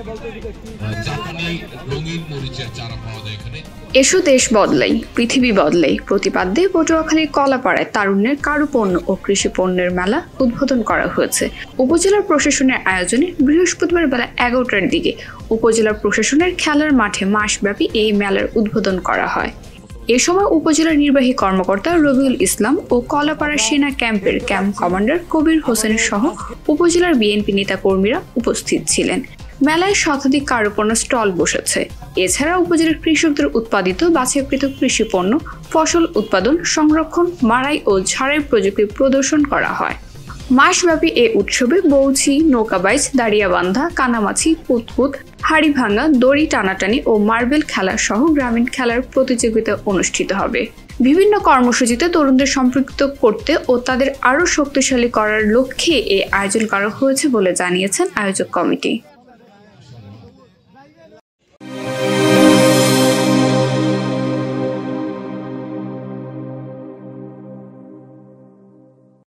জাপানি রঙিন মরিচের চারা পাওয়া যায় এখানে। এসো দেশ বদলাই, পৃথিবী বদলাই প্রতিপাদ্যে পটুয়াখালীর কলাপাড়ায় তারুণ্যের কারুপণ্য ও কৃষি পণ্যের মেলা উদ্বোধন করা হয়েছে। উপজেলার প্রশাসনের আয়োজনে বৃহস্পতিবার বেলা 11টার দিকে উপজেলা প্রশাসনের খেলার মাঠে মাসব্যাপী এই মেলার উদ্বোধন করা হয়। এ সময় উপজেলা নির্বাহী কর্মকর্তা রবিউল ইসলাম ও কলাপাড়া সেনা ক্যাম্পের ক্যাম্প কমান্ডার কবির হোসেন সহ উপজেলার বিএনপি নেতাকর্মীরা উপস্থিত ছিলেন। মেলায় শতাধিক কারুপণ্য স্টল বসেছে। এছাড়া উপজেলার কৃষকদের উৎপাদিত বাছাইকৃত কৃষি পণ্য, ফসল উৎপাদন, সংরক্ষণ, মাড়াই ও ঝাড়াই প্রযুক্তি প্রদর্শন করা হয়। মাসব্যাপী এ উৎসবে বৌছি, নৌকাবাইজ, দাঁড়িয়াবান্ধা, কানামাছি, পুতপুত, হাড়ি ভাঙা, দড়ি টানাটানি ও মার্বেল খেলা সহ গ্রামীণ খেলার প্রতিযোগিতা অনুষ্ঠিত হবে। বিভিন্ন কর্মসূচিতে তরুণদের সম্পৃক্ত করতে ও তাদের আরও শক্তিশালী করার লক্ষ্যে এ আয়োজন করা হয়েছে বলে জানিয়েছেন আয়োজক কমিটি।